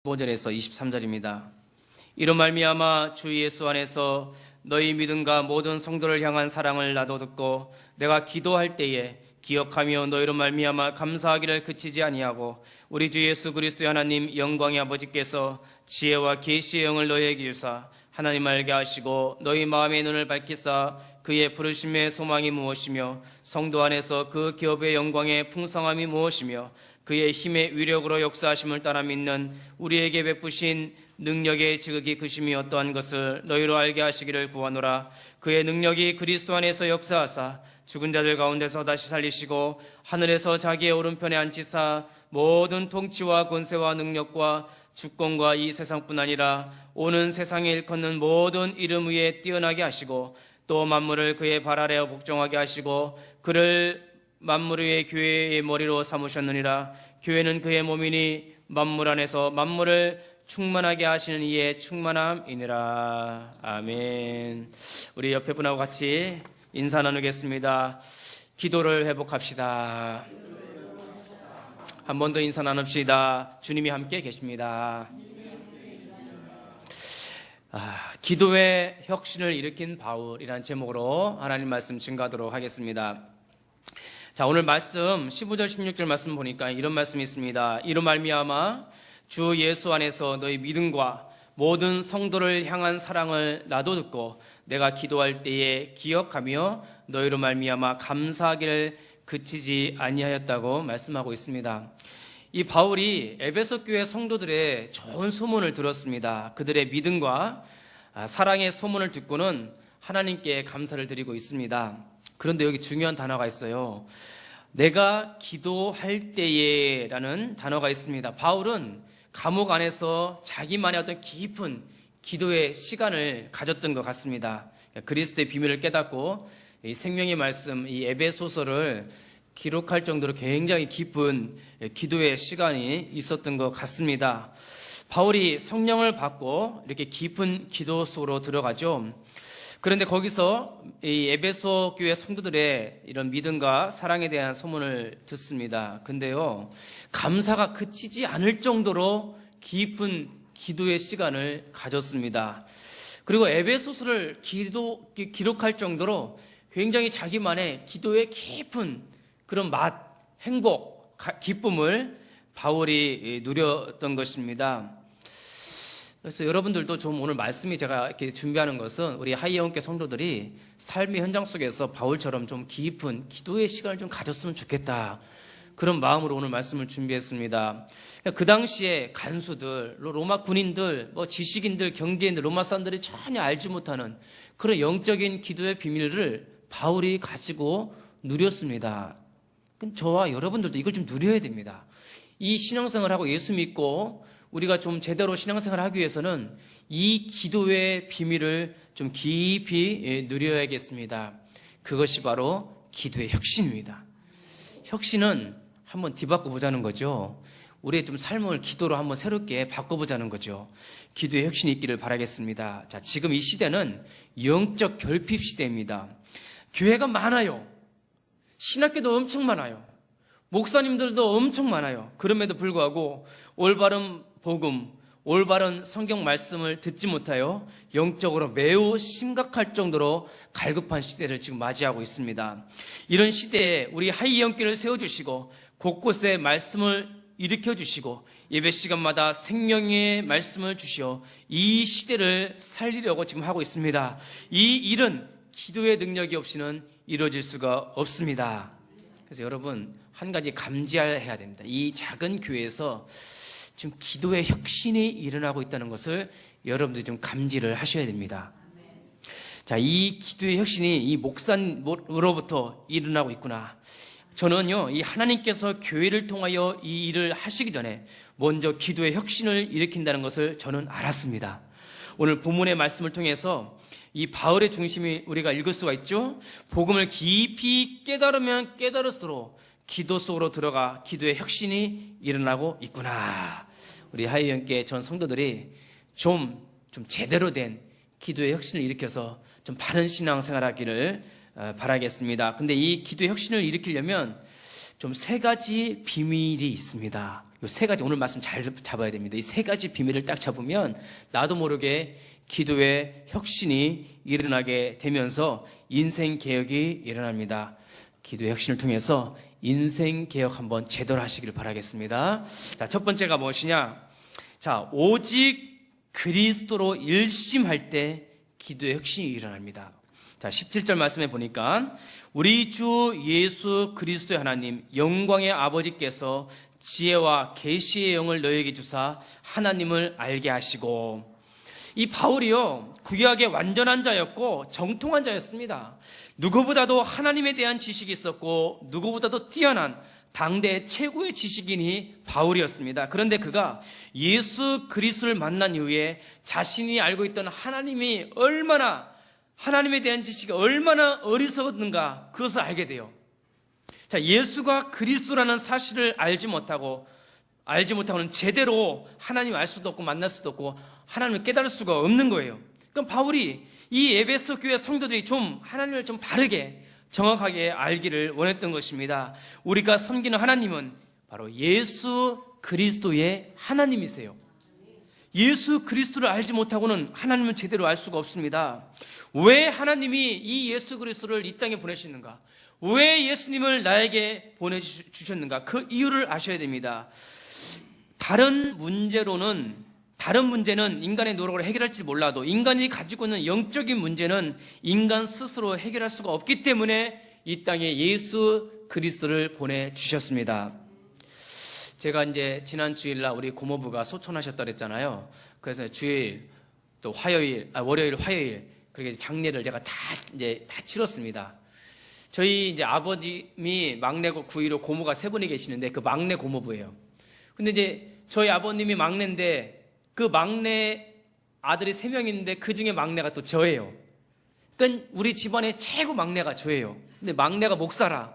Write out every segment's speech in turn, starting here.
15절에서 23절입니다. 이로 말미암아 주 예수 안에서 너희 믿음과 모든 성도를 향한 사랑을 나도 듣고 내가 기도할 때에 기억하며 너희로 말미암아 감사하기를 그치지 아니하고 우리 주 예수 그리스도의 하나님 영광의 아버지께서 지혜와 계시의 영을 너희에게 주사 하나님 알게 하시고 너희 마음의 눈을 밝히사 그의 부르심의 소망이 무엇이며 성도 안에서 그 기업의 영광의 풍성함이 무엇이며 그의 힘의 위력으로 역사하심을 따라 믿는 우리에게 베푸신 능력의 지극히 크심이 어떠한 것을 너희로 알게 하시기를 구하노라. 그의 능력이 그리스도 안에서 역사하사 죽은 자들 가운데서 다시 살리시고 하늘에서 자기의 오른편에 앉히사 모든 통치와 권세와 능력과 주권과 이 세상뿐 아니라 오는 세상에 일컫는 모든 이름 위에 뛰어나게 하시고 또 만물을 그의 발 아래 복종하게 하시고 그를 만물 위의 교회의 머리로 삼으셨느니라. 교회는 그의 몸이니 만물 안에서 만물을 충만하게 하시는 이의 충만함이니라. 아멘. 우리 옆에 분하고 같이 인사 나누겠습니다. 기도를 회복합시다. 한 번 더 인사 나눕시다. 주님이 함께 계십니다. 기도의 혁신을 일으킨 바울이라는 제목으로 하나님 말씀 증거하도록 하겠습니다. 자, 오늘 말씀 15절 16절 말씀 보니까 이런 말씀이 있습니다. 이로 말미암아 주 예수 안에서 너희 믿음과 모든 성도를 향한 사랑을 나도 듣고 내가 기도할 때에 기억하며 너희로 말미암아 감사하기를 그치지 아니하였다고 말씀하고 있습니다. 이 바울이 에베소 교회 성도들의 좋은 소문을 들었습니다. 그들의 믿음과 사랑의 소문을 듣고는 하나님께 감사를 드리고 있습니다. 그런데 여기 중요한 단어가 있어요. 내가 기도할 때에 라는 단어가 있습니다. 바울은 감옥 안에서 자기만의 어떤 깊은 기도의 시간을 가졌던 것 같습니다. 그리스도의 비밀을 깨닫고 이 생명의 말씀, 이 에베소서를 기록할 정도로 굉장히 깊은 기도의 시간이 있었던 것 같습니다. 바울이 성령을 받고 이렇게 깊은 기도 속으로 들어가죠. 그런데 거기서 이 에베소 교회 성도들의 이런 믿음과 사랑에 대한 소문을 듣습니다. 근데요, 감사가 그치지 않을 정도로 깊은 기도의 시간을 가졌습니다. 그리고 에베소서를 기록할 정도로 굉장히 자기만의 기도의 깊은 그런 맛, 행복, 기쁨을 바울이 누렸던 것입니다. 그래서 여러분들도 좀 오늘 말씀이 제가 이렇게 준비하는 것은 우리 하이영교 성도들이 삶의 현장 속에서 바울처럼 좀 깊은 기도의 시간을 좀 가졌으면 좋겠다. 그런 마음으로 오늘 말씀을 준비했습니다. 그 당시에 간수들, 로마 군인들, 지식인들, 경제인들, 로마 사람들이 전혀 알지 못하는 그런 영적인 기도의 비밀을 바울이 가지고 누렸습니다. 그럼 저와 여러분들도 이걸 좀 누려야 됩니다. 이 신앙생활하고 예수 믿고 우리가 좀 제대로 신앙생활을 하기 위해서는 이 기도의 비밀을 좀 깊이 누려야겠습니다. 그것이 바로 기도의 혁신입니다. 혁신은 한번 뒤바꿔보자는 거죠. 우리의 좀 삶을 기도로 한번 새롭게 바꿔보자는 거죠. 기도의 혁신이 있기를 바라겠습니다. 자, 지금 이 시대는 영적 결핍 시대입니다. 교회가 많아요. 신학교도 엄청 많아요. 목사님들도 엄청 많아요. 그럼에도 불구하고 올바른 복음, 올바른 성경 말씀을 듣지 못하여 영적으로 매우 심각할 정도로 갈급한 시대를 지금 맞이하고 있습니다. 이런 시대에 우리 하이영교를 세워주시고 곳곳에 말씀을 일으켜주시고 예배 시간마다 생명의 말씀을 주시어 이 시대를 살리려고 지금 하고 있습니다. 이 일은 기도의 능력이 없이는 이루어질 수가 없습니다. 그래서 여러분 한 가지 감지해야 됩니다. 이 작은 교회에서 지금 기도의 혁신이 일어나고 있다는 것을 여러분들이 좀 감지를 하셔야 됩니다. 자, 이 기도의 혁신이 이 목사로부터 일어나고 있구나. 저는요, 이 하나님께서 교회를 통하여 이 일을 하시기 전에 먼저 기도의 혁신을 일으킨다는 것을 저는 알았습니다. 오늘 본문의 말씀을 통해서 이 바울의 중심이 우리가 읽을 수가 있죠. 복음을 깊이 깨달으면 깨달을수록 기도 속으로 들어가 기도의 혁신이 일어나고 있구나. 우리 하이영계 전 성도들이 좀 제대로 된 기도의 혁신을 일으켜서 좀 바른 신앙생활 하기를 바라겠습니다. 근데 이 기도의 혁신을 일으키려면 좀 세 가지 비밀이 있습니다. 이 세 가지 오늘 말씀 잘 잡아야 됩니다. 이 세 가지 비밀을 딱 잡으면 나도 모르게 기도의 혁신이 일어나게 되면서 인생 개혁이 일어납니다. 기도의 혁신을 통해서 인생 개혁 한번 제대로 하시길 바라겠습니다. 자, 첫 번째가 무엇이냐? 자, 오직 그리스도로 일심할 때 기도의 혁신이 일어납니다. 자, 17절 말씀에 보니까 우리 주 예수 그리스도의 하나님 영광의 아버지께서 지혜와 계시의 영을 너에게 주사 하나님을 알게 하시고, 이 바울이요 구약의 완전한 자였고 정통한 자였습니다. 누구보다도 하나님에 대한 지식이 있었고 누구보다도 뛰어난 당대 최고의 지식인이 바울이었습니다. 그런데 그가 예수 그리스도를 만난 이후에 자신이 알고 있던 하나님이 얼마나, 하나님에 대한 지식이 얼마나 어리석었는가 그것을 알게 돼요. 자, 예수가 그리스도라는 사실을 알지 못하고는 제대로 하나님을 알 수도 없고 만날 수도 없고 하나님을 깨달을 수가 없는 거예요. 그럼 바울이 이 에베소 교회 성도들이 좀 하나님을 좀 바르게 정확하게 알기를 원했던 것입니다. 우리가 섬기는 하나님은 바로 예수 그리스도의 하나님이세요. 예수 그리스도를 알지 못하고는 하나님을 제대로 알 수가 없습니다. 왜 하나님이 이 예수 그리스도를 이 땅에 보내시는가? 왜 예수님을 나에게 보내주셨는가? 그 이유를 아셔야 됩니다. 다른 문제는 인간의 노력으로 해결할지 몰라도 인간이 가지고 있는 영적인 문제는 인간 스스로 해결할 수가 없기 때문에 이 땅에 예수 그리스도를 보내주셨습니다. 제가 이제 지난 주일날 우리 고모부가 소천하셨다 그랬잖아요. 그래서 주일, 또 월요일, 화요일, 그렇게 장례를 제가 다 치렀습니다. 저희 이제 아버님이 막내 구이로 고모가 세 분이 계시는데 그 막내 고모부예요. 근데 이제 저희 아버님이 막내인데 그 막내 아들이 3명 있는데 그 중에 막내가 또 저예요. 그러니까 우리 집안의 최고 막내가 저예요. 근데 막내가 목사라.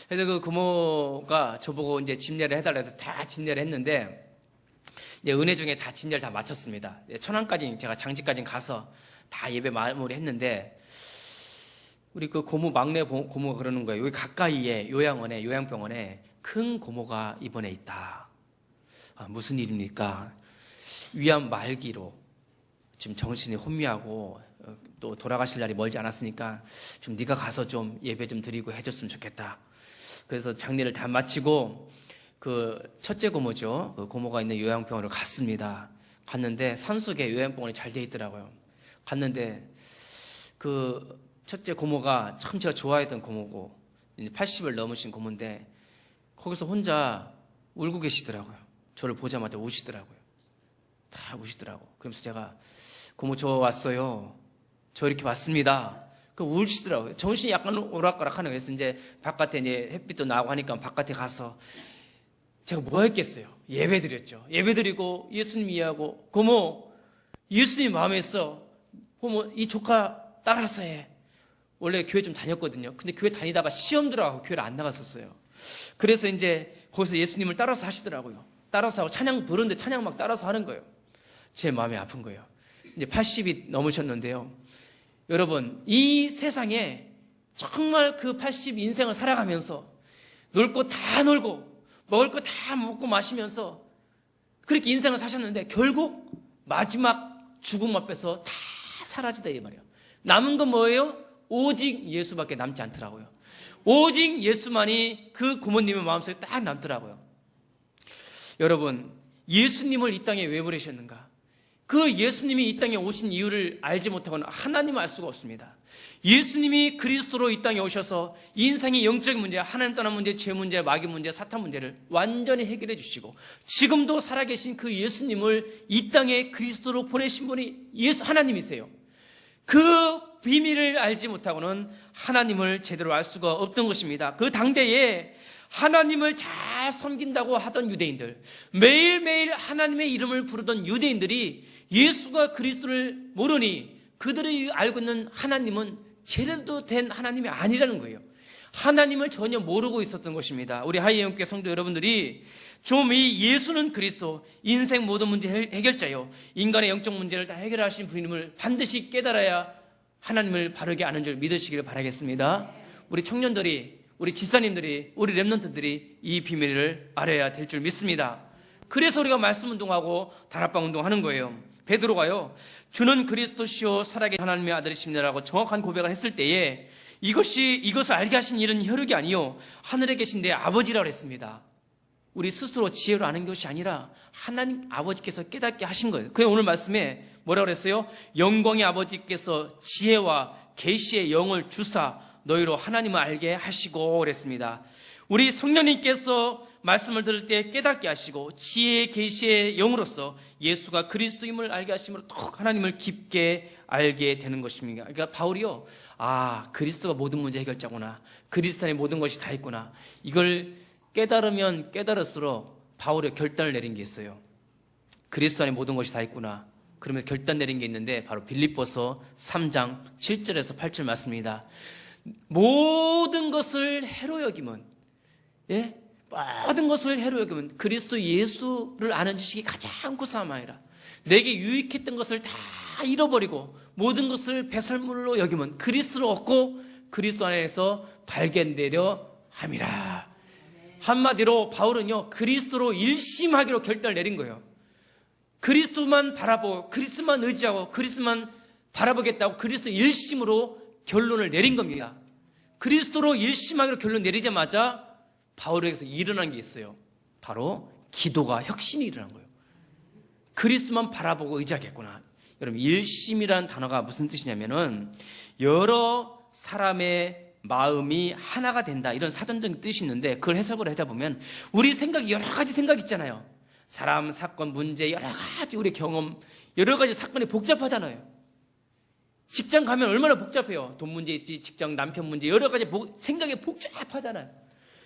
그래서 그 고모가 저보고 이제 집례를 해달라 해서 다 집례를 했는데, 이제 은혜 중에 다 집례를 다 마쳤습니다. 천안까지 제가 장지까지 가서 다 예배 마무리 했는데, 우리 그 막내 고모가 그러는 거예요. 여기 가까이에 요양병원에 큰 고모가 입원해 있다. 아, 무슨 일입니까? 위암 말기로 지금 정신이 혼미하고 또 돌아가실 날이 멀지 않았으니까 좀 네가 가서 좀 예배 좀 드리고 해줬으면 좋겠다. 그래서 장례를 다 마치고 그 첫째 고모죠. 그 고모가 있는 요양병원으로 갔습니다. 갔는데 산속에 요양병원이 잘 돼 있더라고요. 갔는데 그 첫째 고모가 참 제가 좋아했던 고모고 80을 넘으신 고모인데 거기서 혼자 울고 계시더라고요. 저를 보자마자 우시더라고요. 다 우시더라고. 그러면서 제가 고모 저 왔어요. 저 이렇게 왔습니다. 그 우시더라고요. 정신이 약간 오락가락하는 거예요. 그래서 이제 바깥에 이제 햇빛도 나고 하니까 바깥에 가서 제가 뭐 했겠어요? 예배 드렸죠. 예배 드리고 예수님 이해하고, 고모 예수님 마음에 있어. 고모 이 조카 따라서 해. 원래 교회 좀 다녔거든요. 근데 교회 다니다가 시험 들어가고 교회를 안 나갔었어요. 그래서 이제 거기서 예수님을 따라서 하시더라고요. 따라서 하고 찬양 부르는데 찬양 막 따라서 하는 거예요. 제 마음이 아픈 거예요. 이제 80이 넘으셨는데요. 여러분, 이 세상에 정말 그 80 인생을 살아가면서 놀 거 다 놀고 먹을 거 다 먹고 마시면서 그렇게 인생을 사셨는데 결국 마지막 죽음 앞에서 다 사라지다 이 말이에요. 남은 건 뭐예요? 오직 예수밖에 남지 않더라고요. 오직 예수만이 그 고모님의 마음속에 딱 남더라고요. 여러분, 예수님을 이 땅에 왜 보내셨는가? 그 예수님이 이 땅에 오신 이유를 알지 못하고는 하나님을 알 수가 없습니다. 예수님이 그리스도로 이 땅에 오셔서 인생의 영적인 문제, 하나님 떠난 문제, 죄 문제, 마귀 문제, 사탄 문제를 완전히 해결해 주시고 지금도 살아계신 그 예수님을 이 땅에 그리스도로 보내신 분이 하나님이세요. 그 비밀을 알지 못하고는 하나님을 제대로 알 수가 없던 것입니다. 그 당대에 하나님을 잘 섬긴다고 하던 유대인들, 매일매일 하나님의 이름을 부르던 유대인들이 예수가 그리스도를 모르니 그들이 알고 있는 하나님은 제대로 된 하나님이 아니라는 거예요. 하나님을 전혀 모르고 있었던 것입니다. 우리 하이영교회 성도 여러분들이 좀 이 예수는 그리스도, 인생 모든 문제 해결자요, 인간의 영적 문제를 다 해결하신 분임을 반드시 깨달아야 하나님을 바르게 아는 줄 믿으시기를 바라겠습니다. 우리 청년들이, 우리 집사님들이, 우리 렘넌트들이 이 비밀을 알아야 될 줄 믿습니다. 그래서 우리가 말씀 운동하고 다락방 운동하는 거예요. 베드로가요, 주는 그리스도시요 살아계신 하나님의 아들이십니다라고 정확한 고백을 했을 때에 이것을 알게 하신 이는 혈육이 아니요 하늘에 계신 내 아버지라고 했습니다. 우리 스스로 지혜로 아는 것이 아니라 하나님 아버지께서 깨닫게 하신 거예요. 그래서 오늘 말씀에 뭐라고 그랬어요? 영광의 아버지께서 지혜와 계시의 영을 주사 너희로 하나님을 알게 하시고 그랬습니다. 우리 성령님께서 말씀을 들을 때 깨닫게 하시고 지혜의 계시의 영으로서 예수가 그리스도임을 알게 하심으로 더 하나님을 깊게 알게 되는 것입니다. 그러니까 바울이요, 그리스도가 모든 문제 해결자구나, 그리스도 안에 모든 것이 다 있구나, 이걸 깨달으면 깨달을수록 바울이 결단을 내린 게 있어요. 그리스도 안에 모든 것이 다 있구나. 그러면서 결단 내린 게 있는데 바로 빌립보서 3장 7절에서 8절 말씀입니다. 모든 것을 해로 여기면, 모든 것을 해로 여기면 그리스도 예수를 아는 지식이 가장 고사함이라. 내게 유익했던 것을 다 잃어버리고 모든 것을 배설물로 여기면 그리스도를 얻고 그리스도 안에서 발견되려 함이라. 한마디로 바울은요, 그리스도로 일심하기로 결단을 내린 거예요. 그리스도만 바라보고 그리스도만 의지하고 그리스도만 바라보겠다고 그리스도 일심으로 결론을 내린 겁니다. 그리스도로 일심하기로 결론 내리자마자 바울에게서 일어난 게 있어요. 바로 기도가 혁신이 일어난 거예요. 그리스도만 바라보고 의지하겠구나. 여러분, 일심이라는 단어가 무슨 뜻이냐면은 여러 사람의 마음이 하나가 된다, 이런 사전적인 뜻이 있는데 그걸 해석을 해보면 우리 생각이 여러 가지 생각 있잖아요. 사람, 사건, 문제, 여러 가지 우리 경험, 여러 가지 사건이 복잡하잖아요. 직장 가면 얼마나 복잡해요. 돈 문제 있지, 직장, 남편 문제, 여러 가지 생각이 복잡하잖아요.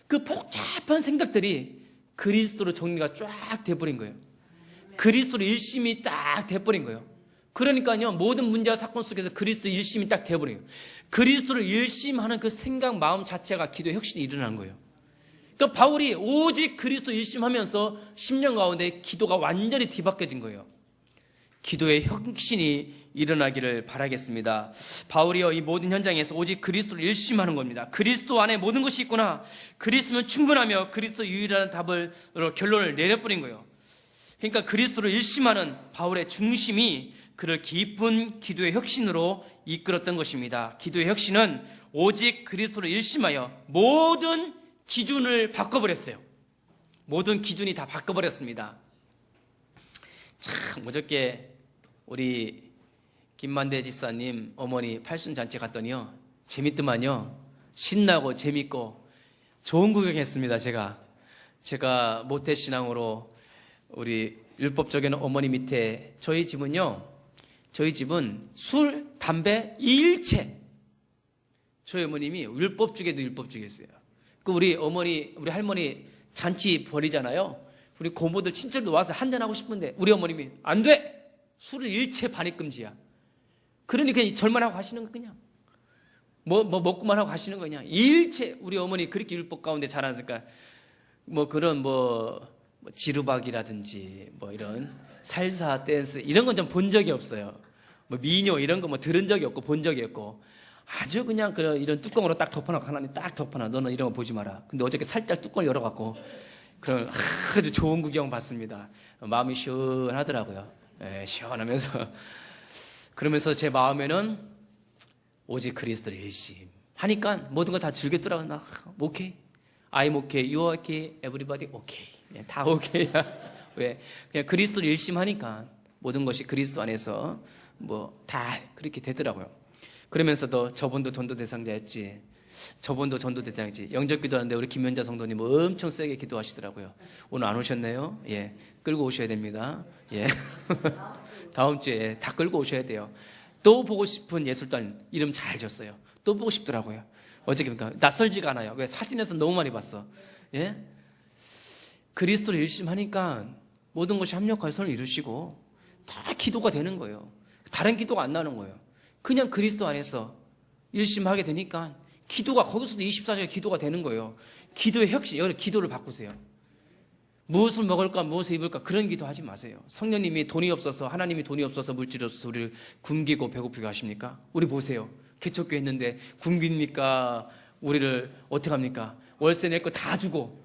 그 복잡한 생각들이 그리스도로 정리가 쫙 돼버린 거예요. 그리스도로 일심이 딱 돼버린 거예요. 그러니까요, 모든 문제와 사건 속에서 그리스도 일심이 딱 돼버려요. 그리스도를 일심하는 그 생각, 마음 자체가 기도의 혁신이 일어난 거예요. 그러니까 바울이 오직 그리스도 일심하면서 10년 가운데 기도가 완전히 뒤바뀌어진 거예요. 기도의 혁신이 일어나기를 바라겠습니다. 바울이요, 이 모든 현장에서 오직 그리스도를 일심하는 겁니다. 그리스도 안에 모든 것이 있구나, 그리스도면 충분하며 그리스도 유일한 답을 결론을 내려버린 거예요. 그러니까 그리스도를 일심하는 바울의 중심이 그를 깊은 기도의 혁신으로 이끌었던 것입니다. 기도의 혁신은 오직 그리스도를 일심하여 모든 기준을 바꿔버렸어요. 모든 기준이 다 바꿔버렸습니다. 참, 어저께 우리 김만대 지사님 어머니 팔순잔치 갔더니요, 재밌더만요. 신나고 재밌고 좋은 구경했습니다. 제가 모태신앙으로 우리 율법적인 어머니 밑에 저희 집은 술, 담배, 일체. 저희 어머님이 율법 중에도 율법 중이었어요. 우리 할머니 잔치 벌이잖아요. 우리 고모들 친척들 와서 한잔하고 싶은데 우리 어머님이 안 돼! 술을 일체 반입금지야. 그러니까 절만하고 가시는 거 그냥. 먹고만 하고 가시는 거냐. 일체. 우리 어머니 그렇게 율법 가운데 자랐으니까 그런 지루박이라든지 이런 살사, 댄스 이런 건 좀 본 적이 없어요. 미녀 이런 거 들은 적이 없고 본 적이 없고 아주 그냥 이런 뚜껑으로 딱 덮어놓고 하나님 딱 덮어놔. 너는 이런 거 보지 마라. 근데 어저께 살짝 뚜껑을 열어갖고 그런 아주 좋은 구경 봤습니다. 마음이 시원하더라고요. 시원하면서 그러면서 제 마음에는 오직 그리스도를 일심 하니까 모든 거 다 즐겼더라고요. 나 오케이, I'm okay, you are okay, everybody okay. 다 오케이야. 왜? 그냥 그리스도를 일심하니까 모든 것이 그리스도 안에서 다 그렇게 되더라고요. 그러면서도 저분도 전도 대상자였지, 저분도 전도 대상이지. 영접 기도하는데 우리 김현자 성도님 엄청 세게 기도하시더라고요. 오늘 안 오셨네요. 끌고 오셔야 됩니다. 다음 주에 다 끌고 오셔야 돼요. 또 보고 싶은 예술단 이름 잘 졌어요. 또 보고 싶더라고요. 어저께 낯설지가 않아요. 왜? 사진에서 너무 많이 봤어. 그리스도를 일심하니까 모든 것이 합력하여 선을 이루시고 다 기도가 되는 거예요. 다른 기도가 안 나는 거예요. 그냥 그리스도 안에서 일심하게 되니까 기도가 거기서도 24시간 기도가 되는 거예요. 기도의 혁신, 여기 기도를 바꾸세요. 무엇을 먹을까, 무엇을 입을까 그런 기도 하지 마세요. 성령님이 돈이 없어서, 하나님이 돈이 없어서 물질이 없어서 우리를 굶기고 배고프게 하십니까? 우리 보세요. 개척교 했는데 굶깁니까? 우리를 어떻게 합니까? 월세 낼 거 다 주고,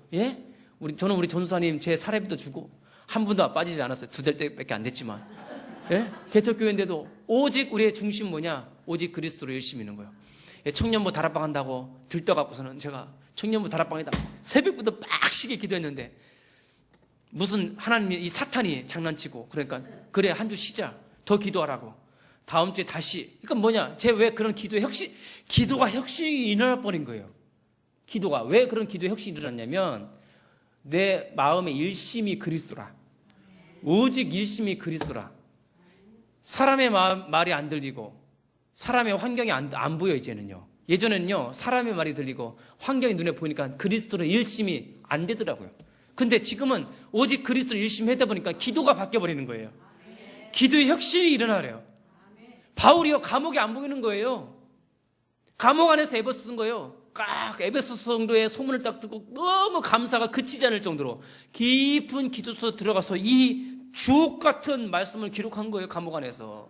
저는 우리 전사님 제 사례비도 주고 한 분도 빠지지 않았어요. 2달 때밖에 안 됐지만. 예? 개척교회인데도 오직 우리의 중심 뭐냐? 오직 그리스도로 열심히 있는 거예요. 예, 청년부 다락방 한다고 들떠갖고서는 제가 청년부 다락방에다 새벽부터 빡시게 기도했는데 무슨 하나님이 이 사탄이 장난치고 그러니까 그래 한 주 쉬자. 더 기도하라고. 다음 주에 다시. 그러니까 뭐냐? 제 왜 그런 기도가 혁신이 일어날 뻔인 거예요. 기도가 왜 그런 기도에 혁신이 일어났냐면 내 마음의 일심이 그리스도라. 오직 일심이 그리스도라. 사람의 말이 안 들리고 사람의 환경이 안 보여 이제는요. 예전에는요 사람의 말이 들리고 환경이 눈에 보이니까 그리스도의 일심이 안 되더라고요. 근데 지금은 오직 그리스도를 일심히 하다 보니까 기도가 바뀌어버리는 거예요. 기도의 혁신이 일어나래요. 바울이요 감옥에 안 보이는 거예요. 감옥 안에서 에베소 쓴 거예요. 깍 에베소 성도의 소문을 딱 듣고 너무 감사가 그치지 않을 정도로 깊은 기도 속에 들어가서 이 주옥 같은 말씀을 기록한 거예요. 감옥 안에서.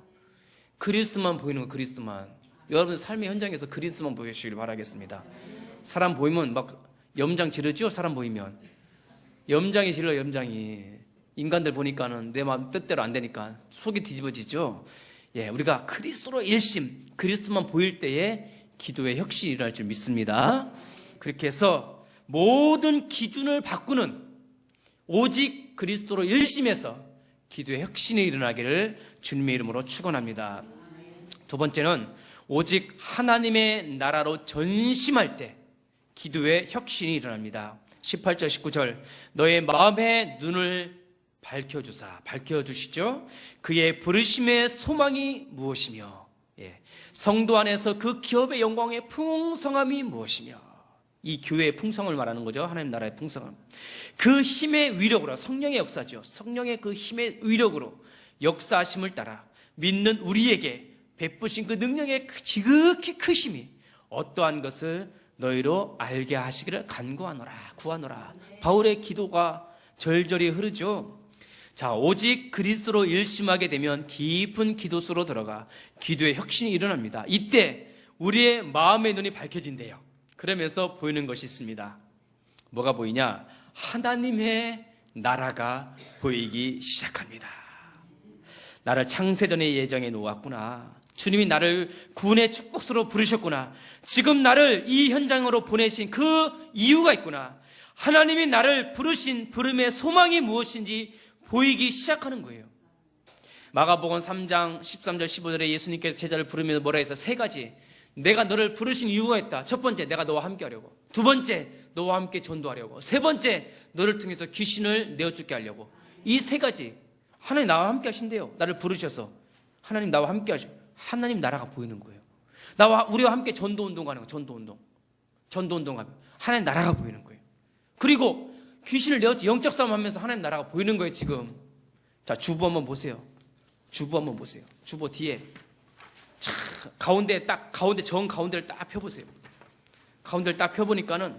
그리스도만 보이는 거예요. 그리스도만. 여러분 삶의 현장에서 그리스도만 보시길 바라겠습니다. 사람 보이면 막 염장 지르죠. 사람 보이면 염장이 질러. 염장이 인간들 보니까는 내 마음 뜻대로 안 되니까 속이 뒤집어지죠. 예, 우리가 그리스도로 일심 그리스도만 보일 때에 기도의 혁신이 일어날 줄 믿습니다. 그렇게 해서 모든 기준을 바꾸는 오직 그리스도로 일심해서 기도의 혁신이 일어나기를 주님의 이름으로 축원합니다. 두 번째는 오직 하나님의 나라로 전심할 때 기도의 혁신이 일어납니다. 18절 19절 너의 마음의 눈을 밝혀주시죠. 그의 부르심의 소망이 무엇이며 성도 안에서 그 기업의 영광의 풍성함이 무엇이며 이 교회의 풍성을 말하는 거죠. 하나님 나라의 풍성함. 그 힘의 위력으로 성령의 역사죠. 성령의 그 힘의 위력으로 역사하심을 따라 믿는 우리에게 베푸신 그 능력의 지극히 크심이 어떠한 것을 너희로 알게 하시기를 간구하노라 구하노라. 바울의 기도가 절절히 흐르죠. 자, 오직 그리스도로 일심하게 되면 깊은 기도 속으로 들어가 기도의 혁신이 일어납니다. 이때 우리의 마음의 눈이 밝혀진대요. 그러면서 보이는 것이 있습니다. 뭐가 보이냐? 하나님의 나라가 보이기 시작합니다. 나를 창세전에 예정해 놓았구나. 주님이 나를 구원의 축복수로 부르셨구나. 지금 나를 이 현장으로 보내신 그 이유가 있구나. 하나님이 나를 부르신 부름의 소망이 무엇인지 보이기 시작하는 거예요. 마가복음 3장 13절 15절에 예수님께서 제자를 부르면서 뭐라 해서 세 가지. 내가 너를 부르신 이유가 있다. 첫 번째, 내가 너와 함께 하려고. 두 번째, 너와 함께 전도하려고. 세 번째, 너를 통해서 귀신을 내어죽게 하려고. 이 세 가지. 하나님 나와 함께 하신대요. 나를 부르셔서. 하나님 나와 함께 하셔. 하나님 나라가 보이는 거예요. 우리와 함께 전도운동 하는 거예요. 전도운동 하면. 하나님 나라가 보이는 거예요. 그리고 귀신을 내어죽게 영적 싸움 하면서 하나님 나라가 보이는 거예요, 지금. 자, 주보 한번 보세요. 주보 뒤에. 정 가운데를 딱 펴보세요. 가운데를 딱 펴보니까는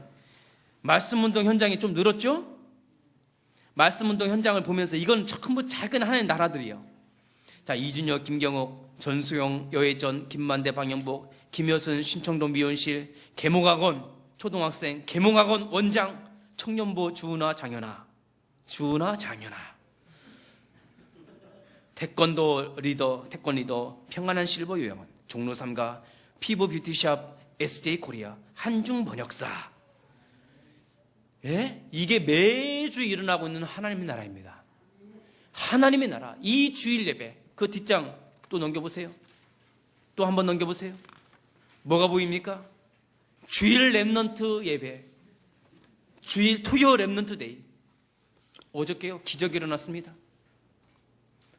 말씀운동 현장이 좀 늘었죠? 말씀운동 현장을 보면서 이건 전부 작은 하나의 나라들이에요. 자, 이준혁, 김경옥, 전수영, 여혜전, 김만대, 방영복, 김효순, 신청동 미혼실, 계몽학원, 초등학생, 계몽학원 원장, 청년부 주은아, 장현아. 태권도 리더, 평안한 실버 요양원, 종로 3가, 피부 뷰티샵, SJ 코리아, 한중 번역사. 예? 이게 매주 일어나고 있는 하나님의 나라입니다. 하나님의 나라. 이 주일 예배, 그 뒷장 또 넘겨보세요. 또 한번 넘겨보세요. 뭐가 보입니까? 주일 렘넌트 예배. 토요 렘넌트 데이. 어저께요, 기적이 일어났습니다.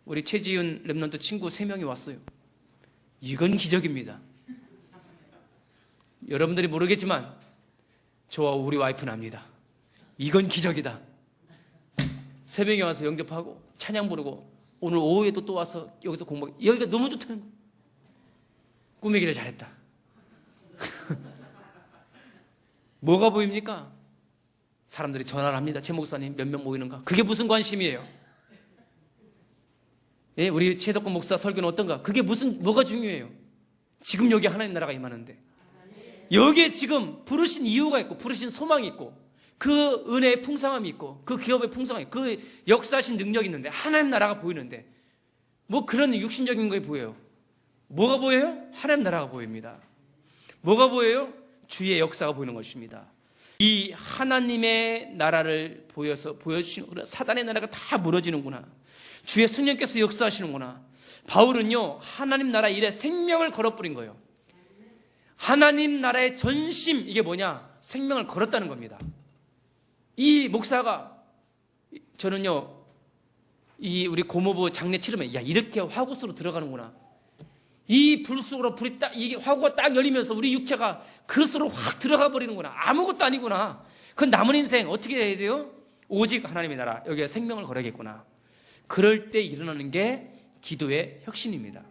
우리 최지윤 렘넌트 친구 3명이 왔어요. 이건 기적입니다. 여러분들이 모르겠지만 저와 우리 와이프는 압니다. 이건 기적이다. 3명이 와서 영접하고 찬양 부르고 오늘 오후에도 또 와서 여기서 공부하고 여기가 너무 좋다는 거예요. 꾸미기를 잘했다. 뭐가 보입니까? 사람들이 전화를 합니다. 최 목사님 몇 명 모이는가? 그게 무슨 관심이에요? 예, 우리 최덕권 목사 설교는 어떤가? 그게 뭐가 중요해요? 지금 여기 하나님 나라가 임하는데 여기에 지금 부르신 이유가 있고 부르신 소망이 있고 그 은혜의 풍성함이 있고 그 기업의 풍성함이 있고 그 역사하신 능력이 있는데 하나님 나라가 보이는데 뭐 그런 육신적인 게 보여요. 뭐가 보여요? 하나님 나라가 보입니다. 뭐가 보여요? 주의 역사가 보이는 것입니다. 이 하나님의 나라를 보여주시는구나. 사단의 나라가 다 무너지는구나. 주의 성령께서 역사하시는구나. 바울은요, 하나님 나라 일에 생명을 걸어버린 거예요. 하나님 나라의 전심, 이게 뭐냐? 생명을 걸었다는 겁니다. 이 목사가, 저는요, 우리 고모부 장례 치르면, 야, 이렇게 화구수로 들어가는구나. 이 불 속으로 불이 딱, 이게 화구가 딱 열리면서 우리 육체가 그것으로 확 들어가 버리는구나. 아무것도 아니구나. 그 남은 인생 어떻게 해야 돼요? 오직 하나님의 나라, 여기에 생명을 걸어야겠구나. 그럴 때 일어나는 게 기도의 혁신입니다.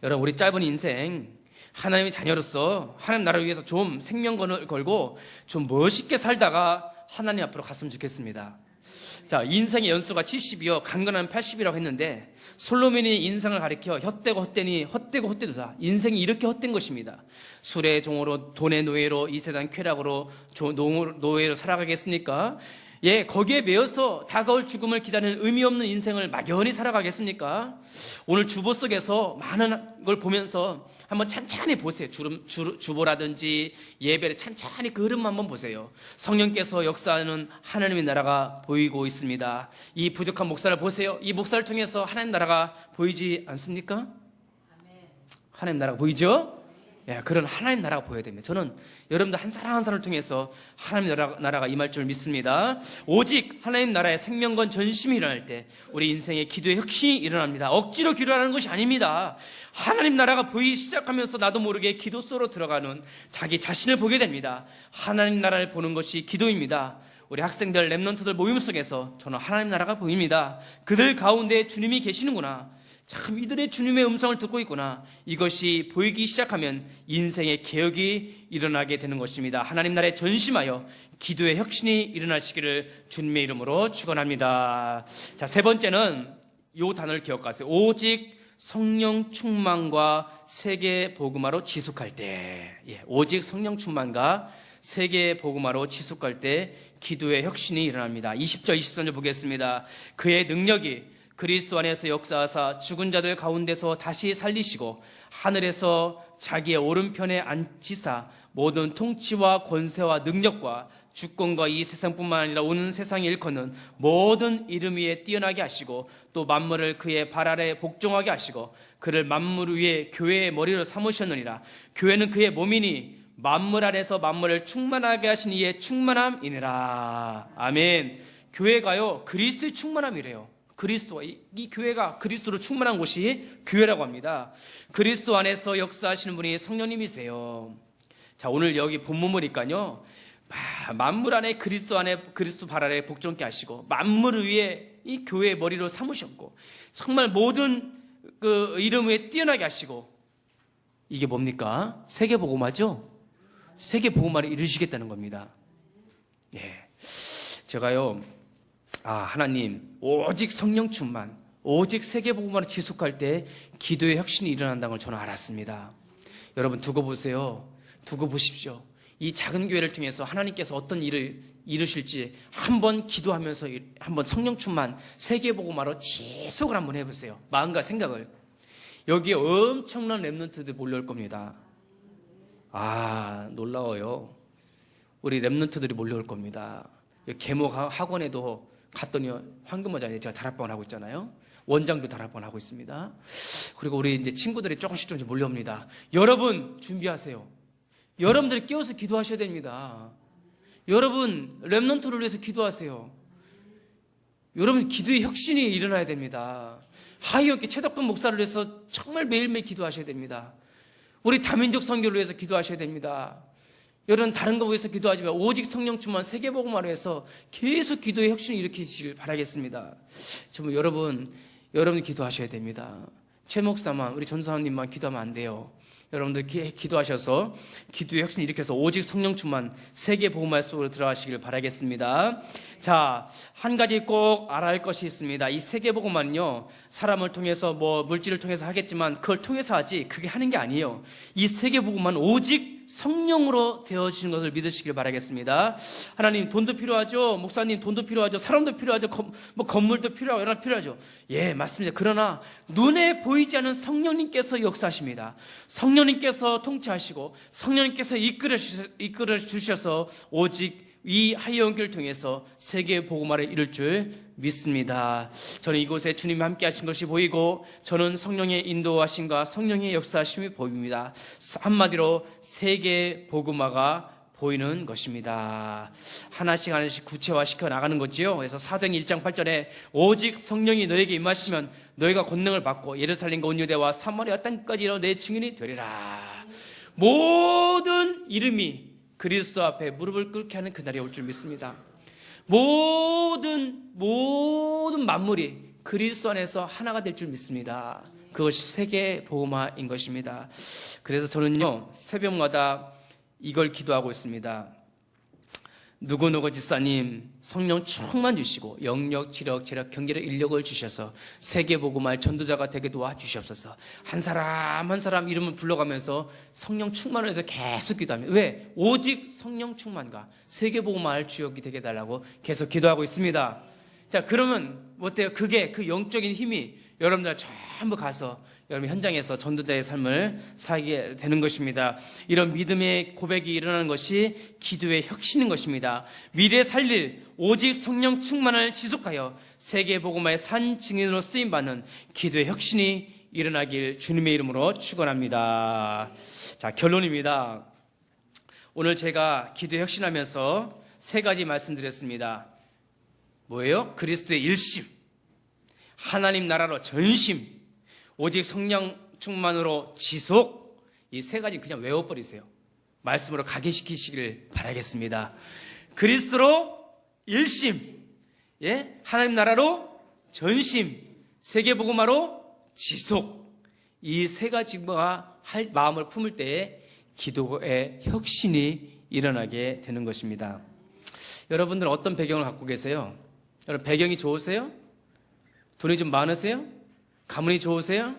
여러분, 우리 짧은 인생, 하나님의 자녀로서 하나님 나라를 위해서 좀 생명을 걸고 좀 멋있게 살다가 하나님 앞으로 갔으면 좋겠습니다. 자, 인생의 연수가 70이요, 강건하면 80이라고 했는데, 솔로몬이 인생을 가리켜 헛되고 헛되니 헛되고 헛되도다. 인생이 이렇게 헛된 것입니다. 술의 종으로, 돈의 노예로, 이 세상 쾌락으로 노예로 살아가겠습니까? 예, 거기에 매여서 다가올 죽음을 기다리는 의미 없는 인생을 막연히 살아가겠습니까? 오늘 주보 속에서 많은 걸 보면서 한번 찬찬히 보세요. 주보라든지 예배를 찬찬히 그 흐름 한번 보세요. 성령께서 역사하는 하나님의 나라가 보이고 있습니다. 이 부족한 목사를 보세요. 이 목사를 통해서 하나님 나라가 보이지 않습니까? 하나님 나라가 보이죠? 예, 그런 하나님 나라가 보여야 됩니다. 저는 여러분들 한 사람 한 사람을 통해서 하나님 나라가 임할 줄 믿습니다. 오직 하나님 나라의 생명건 전심이 일어날 때 우리 인생의 기도의 혁신이 일어납니다. 억지로 기도하는 것이 아닙니다. 하나님 나라가 보이기 시작하면서 나도 모르게 기도 속으로 들어가는 자기 자신을 보게 됩니다. 하나님 나라를 보는 것이 기도입니다. 우리 학생들, 랩런트들 모임 속에서 저는 하나님 나라가 보입니다. 그들 가운데 주님이 계시는구나. 참 이들의 주님의 음성을 듣고 있구나. 이것이 보이기 시작하면 인생의 개혁이 일어나게 되는 것입니다. 하나님 나라에 전심하여 기도의 혁신이 일어나시기를 주님의 이름으로 축원합니다. 자, 세 번째는 이 단어를 기억하세요. 오직 성령 충만과 세계 복음화로 지속할 때, 오직 성령 충만과 세계 복음화로 지속할 때 기도의 혁신이 일어납니다. 20절 23절 보겠습니다. 그의 능력이 그리스도 안에서 역사하사 죽은 자들 가운데서 다시 살리시고 하늘에서 자기의 오른편에 앉히사 모든 통치와 권세와 능력과 주권과 이 세상뿐만 아니라 온 세상에 일컫는 모든 이름 위에 뛰어나게 하시고 또 만물을 그의 발 아래 복종하게 하시고 그를 만물 위에 교회의 머리로 삼으셨느니라. 교회는 그의 몸이니 만물 안에서 만물을 충만하게 하신 이의 충만함이니라. 아멘. 교회가요, 그리스도의 충만함이래요. 그리스도와 이 교회가 그리스도로 충만한 곳이 교회라고 합니다. 그리스도 안에서 역사하시는 분이 성령님이세요. 자, 오늘 여기 본문 보니까요, 만물 안에 그리스도 발 아래 복종케 하시고 만물 위에 이 교회의 머리로 삼으셨고 정말 모든 그 이름 위에 뛰어나게 하시고, 이게 뭡니까? 세계복음화죠? 세계복음화를 이루시겠다는 겁니다. 예, 제가요, 하나님, 오직 성령 충만, 오직 세계복음화를 지속할 때 기도의 혁신이 일어난다는 걸 저는 알았습니다. 여러분 두고 보세요. 두고 보십시오. 이 작은 교회를 통해서 하나님께서 어떤 일을 이루실지 한번 기도하면서 한번 성령 충만, 세계복음화로 지속을 한번 해보세요. 마음과 생각을. 여기에 엄청난 랩런트들 몰려올 겁니다. 놀라워요. 우리 랩런트들이 몰려올 겁니다. 계목 학원에도 갔더니 황금모자에 제가 다락방을 하고 있잖아요. 원장도 다락방을 하고 있습니다. 그리고 우리 이제 친구들이 조금씩 몰려옵니다. 여러분 준비하세요. 여러분들이 깨워서 기도하셔야 됩니다. 여러분 렘넌트를 위해서 기도하세요. 여러분 기도의 혁신이 일어나야 됩니다. 하이어키 최덕근 목사를 위해서 정말 매일매일 기도하셔야 됩니다. 우리 다민족 선교를 위해서 기도하셔야 됩니다. 여러분 다른 거 위해서 기도하지만 오직 성령 충만 세계복음화로 해서 계속 기도의 혁신을 일으키시길 바라겠습니다. 정말 여러분 기도하셔야 됩니다. 최 목사만, 우리 전사님만 기도하면 안 돼요. 여러분들 기도하셔서 기도의 혁신을 일으켜서 오직 성령 충만 세계복음화 속으로 들어가시길 바라겠습니다. 자, 한 가지 꼭 알아야 할 것이 있습니다. 이 세계복음화는요, 사람을 통해서 물질을 통해서 하겠지만 그걸 통해서 하지 그게 하는 게 아니에요. 이 세계복음화는 오직 성령으로 되어지는 것을 믿으시길 바라겠습니다. 하나님, 돈도 필요하죠. 목사님, 돈도 필요하죠. 사람도 필요하죠. 건물도 필요하고 여러 가지 필요하죠. 예, 맞습니다. 그러나 눈에 보이지 않는 성령님께서 역사하십니다. 성령님께서 통치하시고 성령님께서 이끌어 주셔서 오직 이 하이연교를 통해서 세계 복음화를 이룰 줄 믿습니다. 저는 이곳에 주님이 함께 하신 것이 보이고 저는 성령의 인도하심과 성령의 역사하심이 보입니다. 한마디로 세계 복음화가 보이는 것입니다. 하나씩 하나씩 구체화시켜 나가는 거지요. 그래서 사도행 1장 8절에 오직 성령이 너에게 임하시면 너희가 권능을 받고 예루살렘과 온 유대와 사마리아 땅까지 내 증인이 되리라. 모든 이름이 그리스도 앞에 무릎을 꿇게 하는 그날이 올 줄 믿습니다. 모든 만물이 그리스도 안에서 하나가 될 줄 믿습니다. 그것이 세계 복음화인 것입니다. 그래서 저는요, 새벽마다 이걸 기도하고 있습니다. 누구누구 지사님 성령 충만 주시고 영력, 지력, 재력, 경계력, 인력을 주셔서 세계 복음화의 전도자가 되게 도와주시옵소서. 한 사람 한 사람 이름을 불러가면서 성령 충만을 해서 계속 기도합니다. 왜? 오직 성령 충만과 세계 복음화의 주역이 되게 해달라고 계속 기도하고 있습니다. 자, 그러면 어때요? 그게 그 영적인 힘이 여러분들 전부 가서 여러분 현장에서 전도자의 삶을 살게 되는 것입니다. 이런 믿음의 고백이 일어나는 것이 기도의 혁신인 것입니다. 미래 살릴 오직 성령 충만을 지속하여 세계 복음화의 산 증인으로 쓰임받는 기도의 혁신이 일어나길 주님의 이름으로 축원합니다. 자, 결론입니다. 오늘 제가 기도의 혁신하면서 세 가지 말씀드렸습니다. 뭐예요? 그리스도의 일심, 하나님 나라로 전심, 오직 성령 충만으로 지속. 이 세 가지 그냥 외워버리세요. 말씀으로 각인시키시길 바라겠습니다. 그리스도로 일심, 예? 하나님 나라로 전심, 세계 복음화로 지속. 이 세 가지가 할 마음을 품을 때에 기도의 혁신이 일어나게 되는 것입니다. 여러분들은 어떤 배경을 갖고 계세요? 여러분 배경이 좋으세요? 돈이 좀 많으세요? 가문이 좋으세요?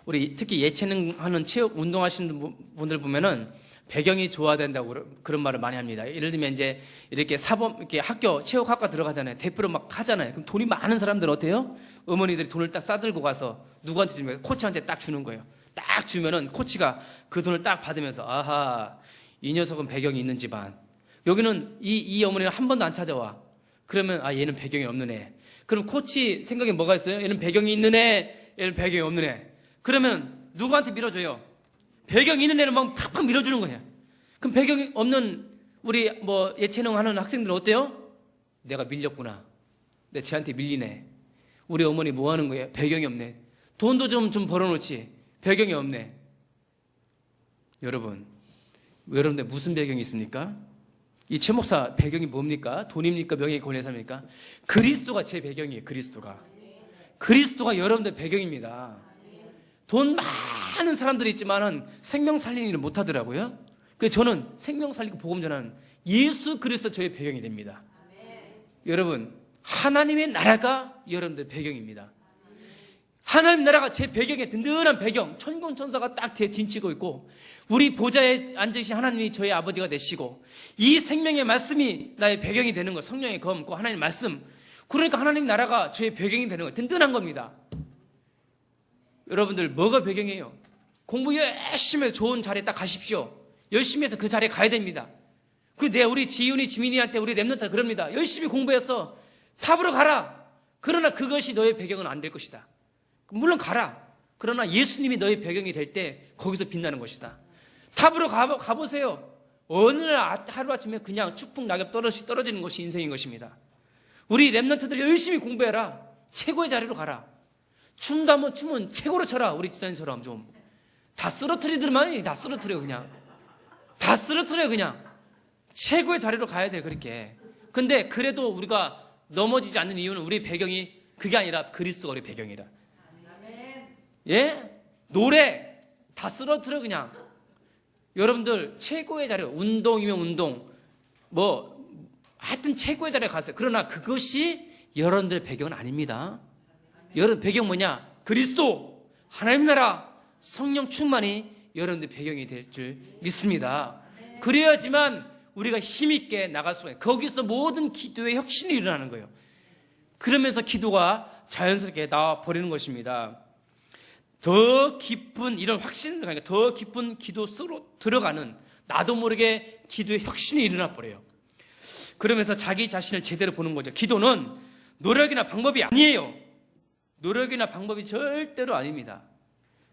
우리 특히 예체능 하는 체육 운동하시는 분들 보면은 배경이 좋아야 된다고 그런 말을 많이 합니다. 예를 들면 이제 이렇게 이렇게 학교 체육학과 들어가잖아요. 대표로 막 하잖아요. 그럼 돈이 많은 사람들은 어때요? 어머니들이 돈을 딱 싸들고 가서 누구한테 주면 코치한테 딱 주는 거예요. 딱 주면은 코치가 그 돈을 딱 받으면서 아하, 이 녀석은 배경이 있는 집안. 여기는 이 어머니는 한 번도 안 찾아와. 그러면 아, 얘는 배경이 없는 애. 그럼 코치 생각에 뭐가 있어요? 얘는 배경이 있는 애, 얘는 배경이 없는 애. 그러면 누구한테 밀어줘요? 배경이 있는 애는 막 팍팍 밀어주는 거예요. 그럼 배경이 없는 우리 예체능 하는 학생들은 어때요? 내가 밀렸구나. 내 쟤한테 밀리네. 우리 어머니 뭐 하는 거예요? 배경이 없네. 돈도 좀 벌어놓지. 배경이 없네. 여러분들 무슨 배경이 있습니까? 이 최 목사 배경이 뭡니까? 돈입니까? 명예, 권위사입니까? 그리스도가 제 배경이에요. 그리스도가 여러분들 배경입니다. 돈 많은 사람들이 있지만은 생명 살리는 일을 못 하더라고요. 그래서 저는 생명 살리고 복음 전하는 예수 그리스도 저의 배경이 됩니다. 여러분, 하나님의 나라가 여러분들 배경입니다. 하나님 나라가 제 배경에 든든한 배경, 천군 천사가 딱 뒤에 진치고 있고 우리 보좌에 앉으신 하나님이 저의 아버지가 되시고 이 생명의 말씀이 나의 배경이 되는 거, 성령의 검고 하나님의 말씀. 그러니까 하나님 나라가 저의 배경이 되는 거, 든든한 겁니다. 여러분들 뭐가 배경이에요? 공부 열심히 해서 좋은 자리에 딱 가십시오. 열심히 해서 그 자리에 가야 됩니다. 우리 지윤이, 지민이한테 우리 랩런트 그럽니다. 열심히 공부해서 탑으로 가라. 그러나 그것이 너의 배경은 안 될 것이다. 물론 가라. 그러나 예수님이 너의 배경이 될 때 거기서 빛나는 것이다. 탑으로 가보세요. 어느 날 하루아침에 그냥 축풍 낙엽 떨어지는 것이 인생인 것입니다. 우리 랩런트들 열심히 공부해라. 최고의 자리로 가라. 춤도 한번 춤은 최고로 춰라. 우리 지사님처럼 좀. 다 쓰러뜨리더만 다 쓰러뜨려 그냥. 다 쓰러뜨려 그냥. 최고의 자리로 가야 돼 그렇게. 근데 그래도 우리가 넘어지지 않는 이유는 우리 배경이 그게 아니라 그리스도가 우리 배경이라. 예? 노래 다 쓰러뜨려 그냥. 여러분들 최고의 자리, 운동이면 운동, 하여튼 최고의 자리에 갔어요. 그러나 그것이 여러분들의 배경은 아닙니다. 여러분 배경 뭐냐? 그리스도, 하나님 나라, 성령 충만이 여러분들 배경이 될 줄 믿습니다. 그래야지만 우리가 힘있게 나갈 수가 있어요. 거기서 모든 기도의 혁신이 일어나는 거예요. 그러면서 기도가 자연스럽게 나와버리는 것입니다. 더 깊은 이런 확신을 가니까 더 깊은 기도 속으로 들어가는 나도 모르게 기도의 혁신이 일어나 버려요. 그러면서 자기 자신을 제대로 보는 거죠. 기도는 노력이나 방법이 아니에요. 노력이나 방법이 절대로 아닙니다.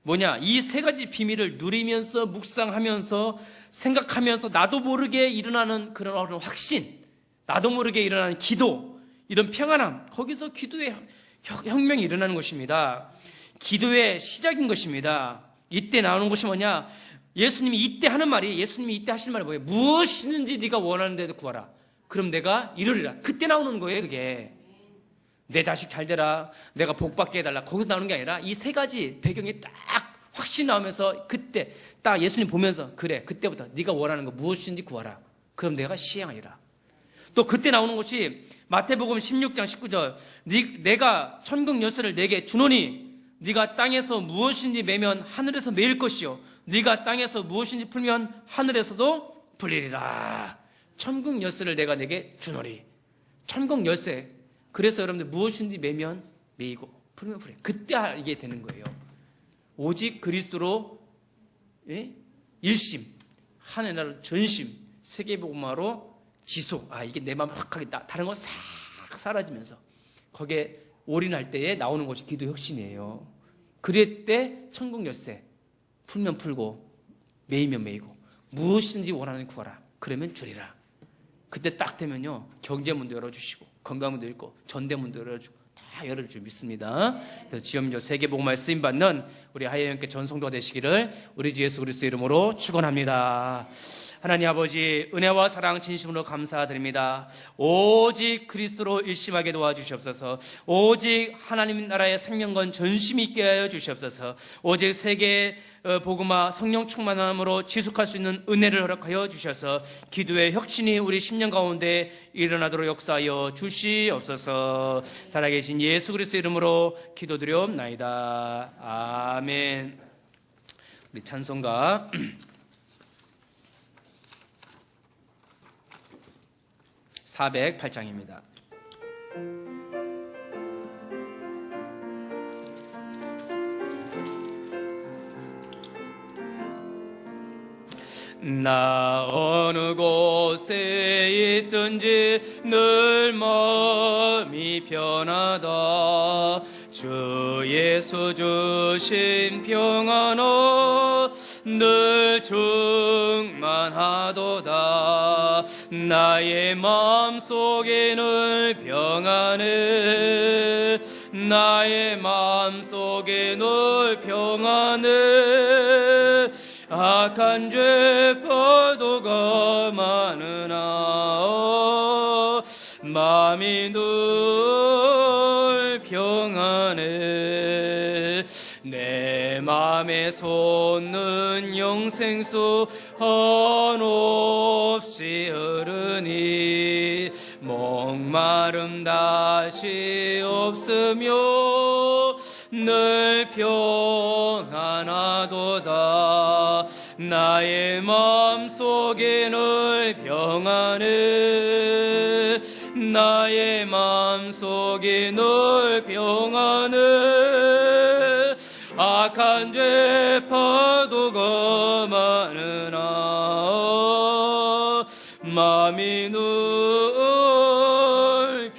뭐냐? 이 세 가지 비밀을 누리면서 묵상하면서 생각하면서 나도 모르게 일어나는 그런 어떤 확신, 나도 모르게 일어나는 기도, 이런 평안함, 거기서 기도의 혁명이 일어나는 것입니다. 기도의 시작인 것입니다. 이때 나오는 것이 뭐냐? 예수님이 이때 하는 말이, 예수님이 이때 하시는 말이 뭐예요? 무엇이든지 네가 원하는 데도 구하라. 그럼 내가 이루리라. 그때 나오는 거예요, 그게. 내 자식 잘 되라, 내가 복 받게 해달라, 거기서 나오는 게 아니라 이 세 가지 배경이 딱 확신 나오면서 그때 딱 예수님 보면서 그래, 그때부터 네가 원하는 거 무엇이든지 구하라. 그럼 내가 시행하리라. 또 그때 나오는 것이 마태복음 16장 19절, 내가 천국 열쇠를 내게 주노니 네가 땅에서 무엇인지 매면 하늘에서 매일 것이요 네가 땅에서 무엇인지 풀면 하늘에서도 풀리리라. 천국 열쇠를 내가 내게 주노니. 천국 열쇠. 그래서 여러분들 무엇인지 매면 매이고 풀면 풀려. 그때 이게 되는 거예요. 오직 그리스도로 일심, 하나님 나라로 전심, 세계복음화로 지속. 이게 내 마음에 확하게 다른 거 싹 사라지면서 거기에 올인할 때에 나오는 것이 기도 혁신이에요. 그럴 때 천국 열쇠 풀면 풀고 매이면 매이고 무엇인지 원하는 구하라. 그러면 주리라. 그때 딱 되면요, 경제문도 열어주시고 건강문도 열고 전대문도 열어주고 다 열어줄 믿습니다. 그래서 지엄저 세계복음화에 쓰임받는 우리 하예영께 전성도가 되시기를 우리 주 예수 그리스도 이름으로 축원합니다. 하나님 아버지, 은혜와 사랑 진심으로 감사드립니다. 오직 그리스도로 일심하게 도와주시옵소서. 오직 하나님 나라의 생명건 전심 있게 하여 주시옵소서. 오직 세계 복음화 성령 충만함으로 지속할 수 있는 은혜를 허락하여 주셔서 기도의 혁신이 우리 10년 가운데 일어나도록 역사하여 주시옵소서. 살아계신 예수 그리스도 이름으로 기도드리옵나이다. 아멘. 우리 찬송가 408장입니다. 나 어느 곳에 있든지 늘 마음이 편하다. 주 예수 주신 평안은 늘 충만하도다. 나의 마음속에 늘 평안해. 나의 마음속에 늘 평안해. 악한 죄 파도가 많으나 마음이 늘 평안해. 내 맘에 솟는 영생수 한없이 흐르니 목마름 다시 없으며 늘 평안하도다. 나의 마음속에 늘 평안해. 나의 마음속에 늘 평안해. 악한 죄 파도가 많으나 마음이 늘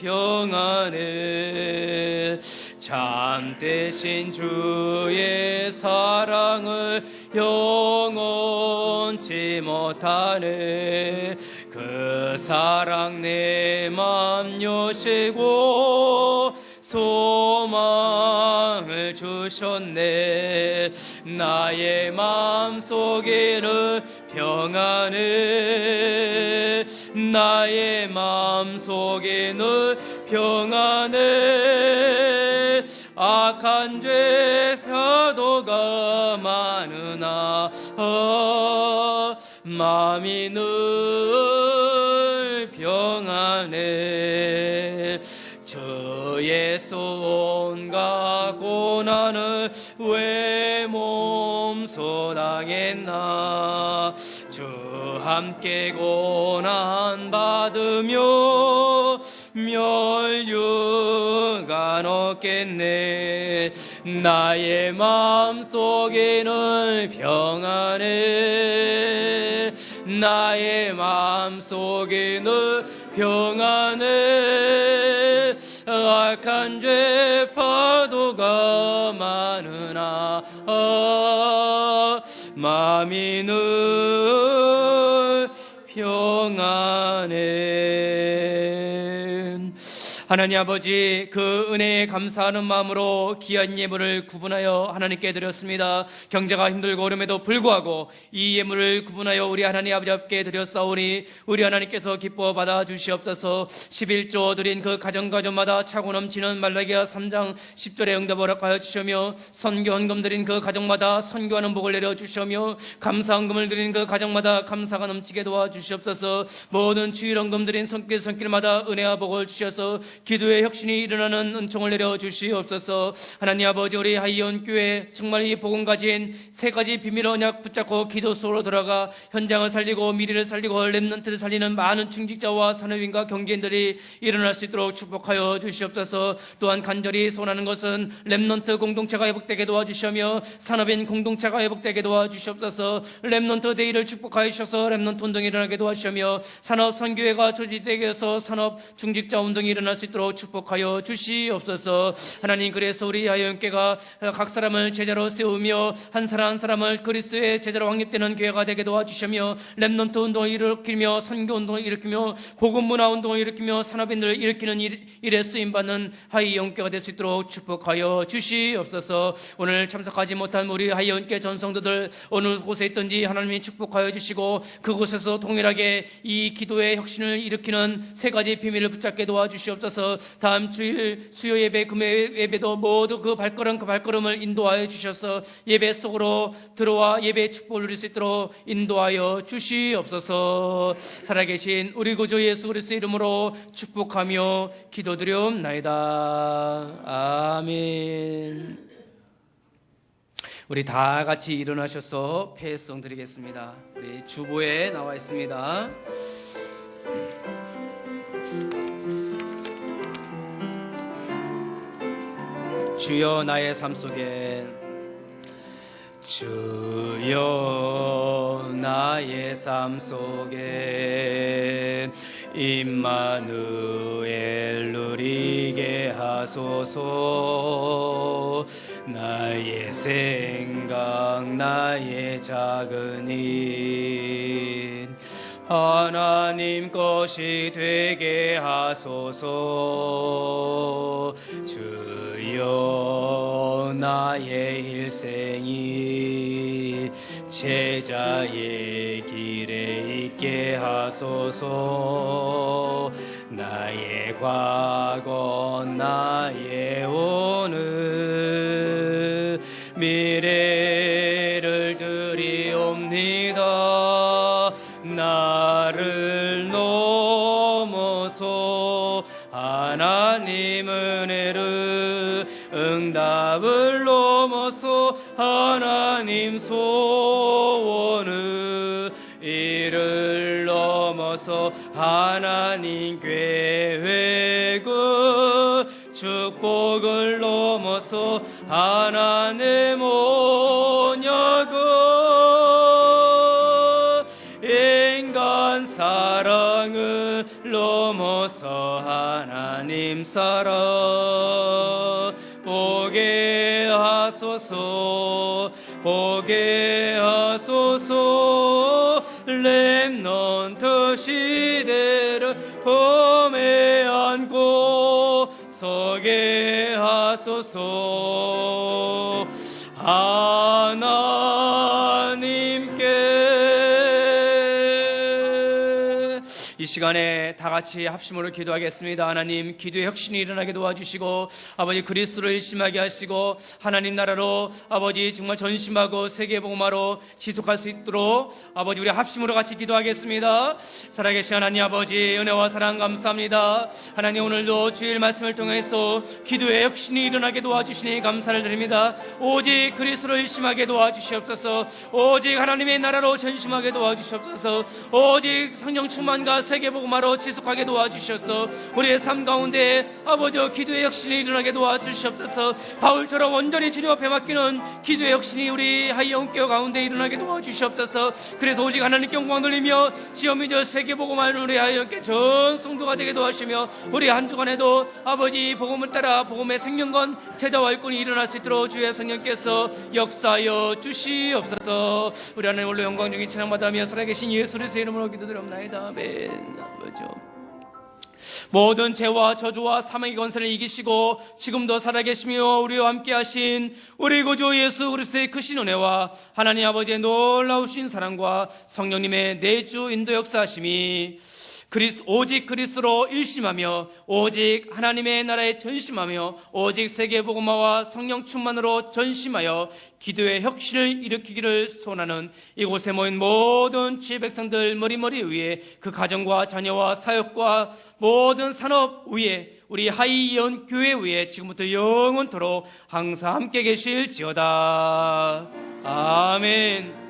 평안해. 참되신 주의 사랑을 영원치 못하네. 그 사랑 내 맘 여시고 소망을 주셨네. 나의 마음속에는 평안해. 나의 마음속에는 평안해. 악한 죄 파도가 많으나 마음이 늘 평안해. 주 예수 온갖 고난을 왜 몸 고소당했나 주 함께 고난 받으며 멸류가 없겠네. 나의 마음속에는 평안해. 나의 마음속에는 평안해. 악한 죄 파도가 많으나 마음이 늘 평안해. 하나님 아버지, 그 은혜에 감사하는 마음으로 귀한 예물을 구분하여 하나님께 드렸습니다. 경제가 힘들고 어려움에도 불구하고 이 예물을 구분하여 우리 하나님 아버지 앞에 드렸사오니 우리 하나님께서 기뻐 받아 주시옵소서. 11조 드린 그 가정마다 차고 넘치는 말라기야 3장 10절의 응답을 허락하여 주시며, 선교헌금 드린 그 가정마다 선교하는 복을 내려 주시며, 감사헌금을 드린 그 가정마다 감사가 넘치게 도와주시옵소서. 모든 주일헌금 드린 손길마다 은혜와 복을 주셔서 기도의 혁신이 일어나는 은총을 내려 주시옵소서. 하나님 아버지, 우리 하이온 교회 정말 이 복음 가진 세 가지 비밀 언약 붙잡고 기도 속으로 들어가 현장을 살리고 미래를 살리고 렘넌트를 살리는 많은 중직자와 산업인과 경제인들이 일어날 수 있도록 축복하여 주시옵소서. 또한 간절히 소원하는 것은 렘넌트 공동체가 회복되게 도와주시며 산업인 공동체가 회복되게 도와주시옵소서. 렘넌트 데이를 축복하여 주셔서 렘넌트 운동이 일어나게 도와주시며, 산업 선교회가 조직되게 해서 산업 중직자 운동이 일어날 수 있도록 축복하여 주시옵소서. 하나님, 그래서 우리 하이온교회가 각 사람을 제자로 세우며 한 사람 한 사람을 그리스도의 제자로 확립되는 교회가 되게 도와주시며, 렘넌트 운동을 일으키며 선교 운동을 일으키며 복음 문화 운동을 일으키며 산업인들을 일으키는 일에 쓰임받는 하이온교회가 될 수 있도록 축복하여 주시옵소서. 오늘 참석하지 못한 우리 하이온교회 전성도들 어느 곳에 있든지 하나님이 축복하여 주시고, 그곳에서 동일하게 이 기도의 혁신을 일으키는 세 가지 비밀을 붙잡게 도와주시옵소서. 다음 주일 수요 예배, 금요 예배도 모두 그 발걸음을 인도하여 주셔서 예배 속으로 들어와 예배의 축복을 누릴 수 있도록 인도하여 주시옵소서. 살아계신 우리 구주 예수 그리스도의 이름으로 축복하며 기도드리옵나이다. 아멘. 우리 다 같이 일어나셔서 폐회성 드리겠습니다. 우리 주보에 나와 있습니다. 주여 나의 삶 속에, 주여 나의 삶 속에 임마누엘 누리게 하소서. 나의 생각, 나의 작은 일 하나님 것이 되게 하소서. 주여 나의 일생이 제자의 길에 있게 하소서. 나의 과거, 나의 오늘, 미래를 드리옵니다. 나를 넘어서 하나님 은혜를, 응답을 넘어서 하나님 소원을, 이를 넘어서 하나님 계획을, 축복을 넘어서 하나님 언약을, 인간 사랑을 넘어서 하나님 사랑 보게 하소서. 보게 하소서. 렘넌트 시대를 품에 안고 서게 하소서. 하나님께 이 시간에 다 같이 합심으로 기도하겠습니다. 하나님, 기도의 혁신이 일어나게 도와주시고 아버지 그리스도를 일심하게 하시고 하나님 나라로 아버지 정말 전심하고 세계복음화로 지속할 수 있도록 아버지 우리 합심으로 같이 기도하겠습니다. 살아계신 하나님 아버지, 은혜와 사랑 감사합니다. 하나님, 오늘도 주일 말씀을 통해서 기도의 혁신이 일어나게 도와주시니 감사를 드립니다. 오직 그리스도를 일심하게 도와주시옵소서. 오직 하나님의 나라로 전심하게 도와주시옵소서. 오직 성령 충만과 세계복음화로 지속하게 도와주셔서 우리의 삶 가운데 아버지 기도의 혁신이 일어나게 도와주시옵소서. 바울처럼 온전히 주님 앞에 맡기는 기도의 혁신이 우리 하이영교 가운데 일어나게 도와주시옵소서. 그래서 오직 하나님께 영광 돌리며 지어미저 세계복음화는 우리 하이영교 전 성도가 되게 도와주시며 우리 한 주간에도 아버지 복음을 따라 복음의 생명건 제자와 일꾼이 일어날 수 있도록 주의 성령께서 역사하여 주시옵소서. 우리 하나님 홀로 영광 중에 찬양받으며 살아계신 예수 그리스도의 이름으로 기도드립니다. 아멘. 아버지, 모든 죄와 저주와 사망의 권세를 이기시고 지금도 살아계시며 우리와 함께 하신 우리 구주 예수 그리스도의 크신 은혜와 하나님 아버지의 놀라우신 사랑과 성령님의 내주 인도 역사하심이 오직 그리스도로 일심하며 오직 하나님의 나라에 전심하며 오직 세계복음화와 성령 충만으로 전심하여 기도의 혁신을 일으키기를 소원하는 이곳에 모인 모든 주의 백성들 머리머리 위에 그 가정과 자녀와 사역과 모든 산업 위에 우리 하이연 교회 위에 지금부터 영원토록 항상 함께 계실지어다. 아멘.